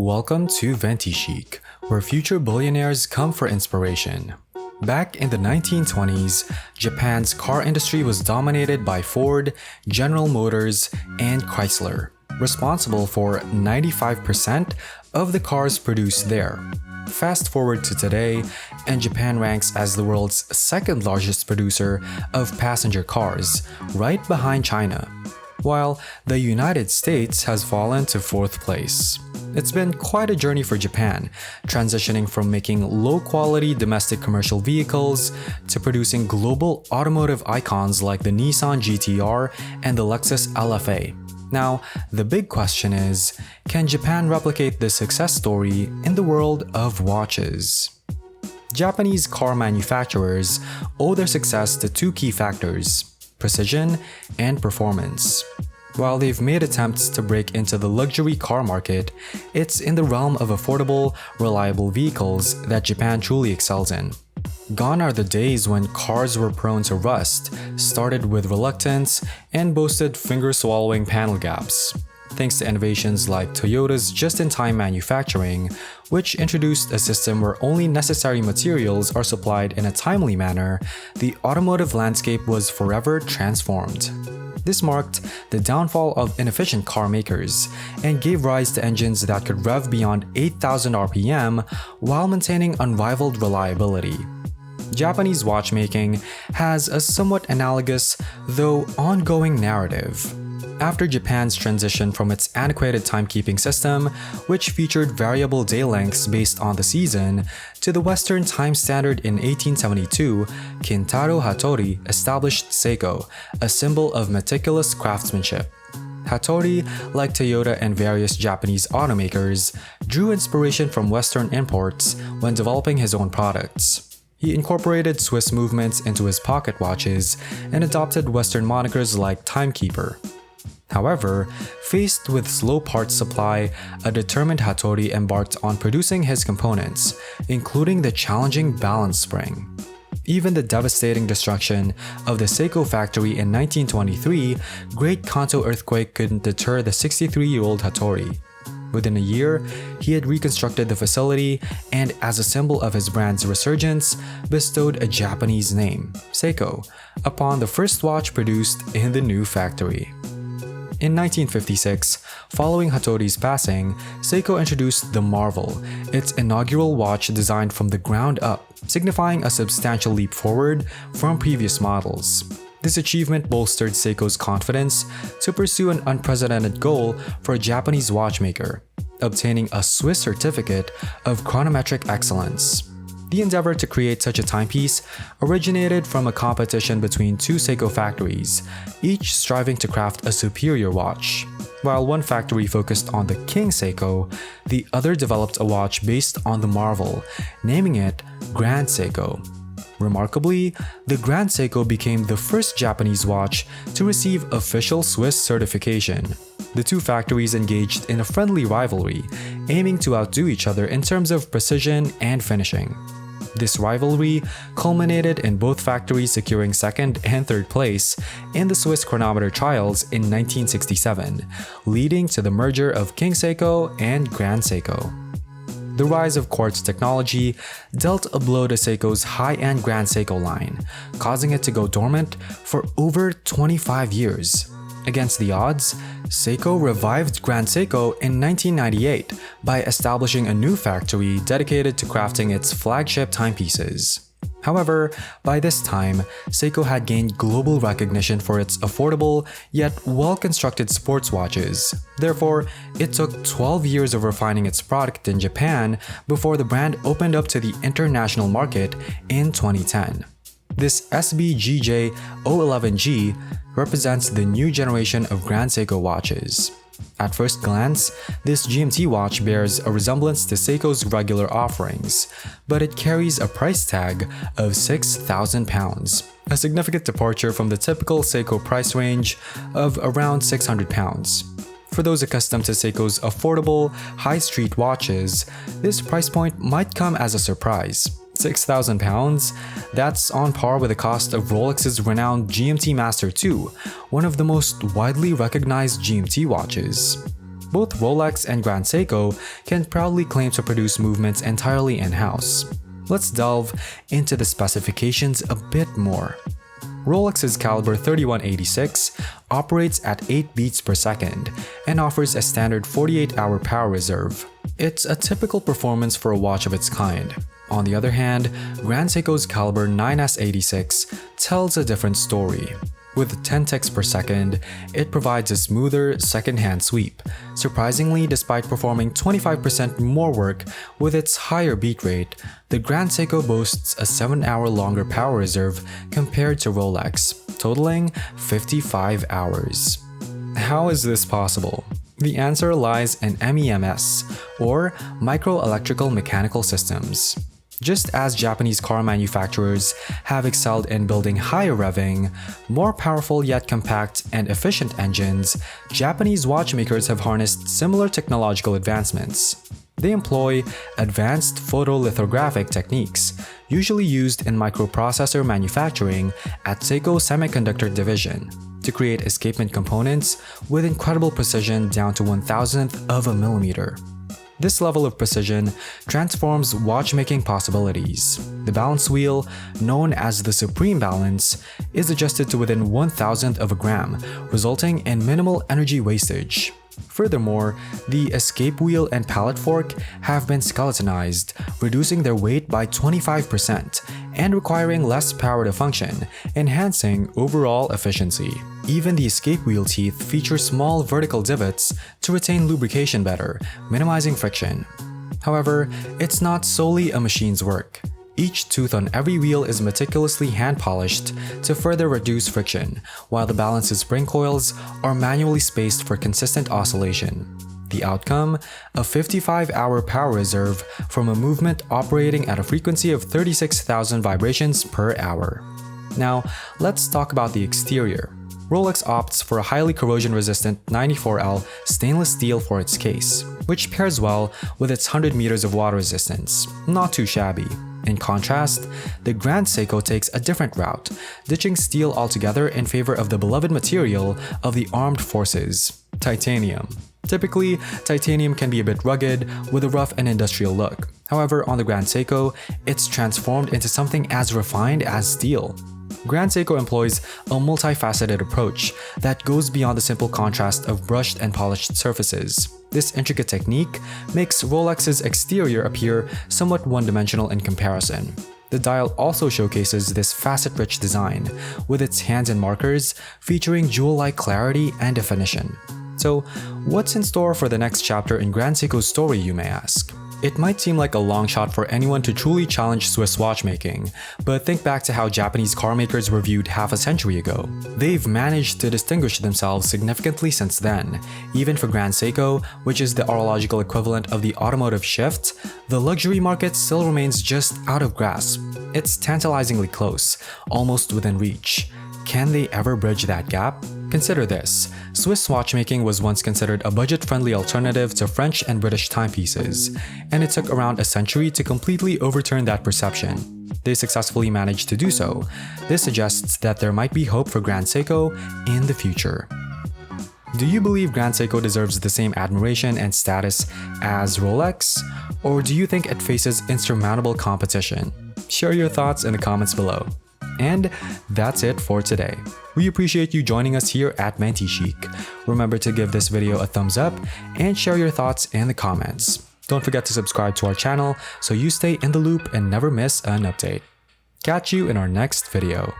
Welcome to Ventichic, where future billionaires come for inspiration. Back in the 1920s, Japan's car industry was dominated by Ford, General Motors, and Chrysler, responsible for 95% of the cars produced there. Fast forward to today, and Japan ranks as the world's second largest producer of passenger cars, right behind China, while the United States has fallen to fourth place. It's been quite a journey for Japan, transitioning from making low-quality domestic commercial vehicles to producing global automotive icons like the Nissan GT-R and the Lexus LFA. Now, the big question is, can Japan replicate this success story in the world of watches? Japanese car manufacturers owe their success to two key factors: precision and performance. While they've made attempts to break into the luxury car market, it's in the realm of affordable, reliable vehicles that Japan truly excels in. Gone are the days when cars were prone to rust, started with reluctance, and boasted finger-swallowing panel gaps. Thanks to innovations like Toyota's just-in-time manufacturing, which introduced a system where only necessary materials are supplied in a timely manner, the automotive landscape was forever transformed. This marked the downfall of inefficient car makers and gave rise to engines that could rev beyond 8,000 RPM while maintaining unrivaled reliability. Japanese watchmaking has a somewhat analogous, though ongoing narrative. After Japan's transition from its antiquated timekeeping system, which featured variable day lengths based on the season, to the Western time standard in 1872, Kintaro Hattori established Seiko, a symbol of meticulous craftsmanship. Hattori, like Toyota and various Japanese automakers, drew inspiration from Western imports when developing his own products. He incorporated Swiss movements into his pocket watches and adopted Western monikers like Timekeeper. However, faced with slow parts supply, a determined Hattori embarked on producing his components, including the challenging balance spring. Even the devastating destruction of the Seiko factory in 1923, Great Kanto earthquake couldn't deter the 63-year-old Hattori. Within a year, he had reconstructed the facility and, as a symbol of his brand's resurgence, bestowed a Japanese name, Seiko, upon the first watch produced in the new factory. In 1956, following Hattori's passing, Seiko introduced the Marvel, its inaugural watch designed from the ground up, signifying a substantial leap forward from previous models. This achievement bolstered Seiko's confidence to pursue an unprecedented goal for a Japanese watchmaker, obtaining a Swiss certificate of chronometric excellence. The endeavor to create such a timepiece originated from a competition between two Seiko factories, each striving to craft a superior watch. While one factory focused on the King Seiko, the other developed a watch based on the Marvel, naming it Grand Seiko. Remarkably, the Grand Seiko became the first Japanese watch to receive official Swiss certification. The two factories engaged in a friendly rivalry, aiming to outdo each other in terms of precision and finishing. This rivalry culminated in both factories securing second and third place in the Swiss chronometer trials in 1967, leading to the merger of King Seiko and Grand Seiko. The rise of quartz technology dealt a blow to Seiko's high-end Grand Seiko line, causing it to go dormant for over 25 years. Against the odds, Seiko revived Grand Seiko in 1998 by establishing a new factory dedicated to crafting its flagship timepieces. However, by this time, Seiko had gained global recognition for its affordable yet well-constructed sports watches. Therefore, it took 12 years of refining its product in Japan before the brand opened up to the international market in 2010. This SBGJ 011G represents the new generation of Grand Seiko watches. At first glance, this GMT watch bears a resemblance to Seiko's regular offerings, but it carries a price tag of £6,000, a significant departure from the typical Seiko price range of around £600. For those accustomed to Seiko's affordable, high-street watches, this price point might come as a surprise. £6,000, that's on par with the cost of Rolex's renowned GMT Master 2, one of the most widely recognized GMT watches. Both Rolex and Grand Seiko can proudly claim to produce movements entirely in-house. Let's delve into the specifications a bit more. Rolex's caliber 3186 operates at 8 beats per second and offers a standard 48-hour power reserve. It's a typical performance for a watch of its kind. On the other hand, Grand Seiko's caliber 9S86 tells a different story. With 10 ticks per second, it provides a smoother second-hand sweep. Surprisingly, despite performing 25% more work with its higher beat rate, the Grand Seiko boasts a 7-hour longer power reserve compared to Rolex, totaling 55 hours. How is this possible? The answer lies in MEMS, or Microelectrical Mechanical Systems. Just as Japanese car manufacturers have excelled in building higher revving, more powerful yet compact and efficient engines, Japanese watchmakers have harnessed similar technological advancements. They employ advanced photolithographic techniques, usually used in microprocessor manufacturing at Seiko Semiconductor Division, to create escapement components with incredible precision down to 1,000th of a millimeter. This level of precision transforms watchmaking possibilities. The balance wheel, known as the supreme balance, is adjusted to within 1,000th of a gram, resulting in minimal energy wastage. Furthermore, the escape wheel and pallet fork have been skeletonized, reducing their weight by 25% and requiring less power to function, enhancing overall efficiency. Even the escape wheel teeth feature small vertical divots to retain lubrication better, minimizing friction. However, it's not solely a machine's work. Each tooth on every wheel is meticulously hand-polished to further reduce friction, while the balance's spring coils are manually spaced for consistent oscillation. The outcome? A 55-hour power reserve from a movement operating at a frequency of 36,000 vibrations per hour. Now, let's talk about the exterior. Rolex opts for a highly corrosion-resistant 94L stainless steel for its case, which pairs well with its 100 meters of water resistance. Not too shabby. In contrast, the Grand Seiko takes a different route, ditching steel altogether in favor of the beloved material of the armed forces, titanium. Typically, titanium can be a bit rugged with a rough and industrial look. However, on the Grand Seiko, it's transformed into something as refined as steel. Grand Seiko employs a multifaceted approach that goes beyond the simple contrast of brushed and polished surfaces. This intricate technique makes Rolex's exterior appear somewhat one-dimensional in comparison. The dial also showcases this facet-rich design, with its hands and markers featuring jewel-like clarity and definition. So, what's in store for the next chapter in Grand Seiko's story, you may ask? It might seem like a long shot for anyone to truly challenge Swiss watchmaking, but think back to how Japanese car makers were viewed half a century ago. They've managed to distinguish themselves significantly since then. Even for Grand Seiko, which is the horological equivalent of the automotive shift, the luxury market still remains just out of grasp. It's tantalizingly close, almost within reach. Can they ever bridge that gap? Consider this. Swiss watchmaking was once considered a budget-friendly alternative to French and British timepieces, and it took around a century to completely overturn that perception. They successfully managed to do so. This suggests that there might be hope for Grand Seiko in the future. Do you believe Grand Seiko deserves the same admiration and status as Rolex? Or do you think it faces insurmountable competition? Share your thoughts in the comments below. And that's it for today. We appreciate you joining us here at Ventichic. Remember to give this video a thumbs up and share your thoughts in the comments. Don't forget to subscribe to our channel so you stay in the loop and never miss an update. Catch you in our next video.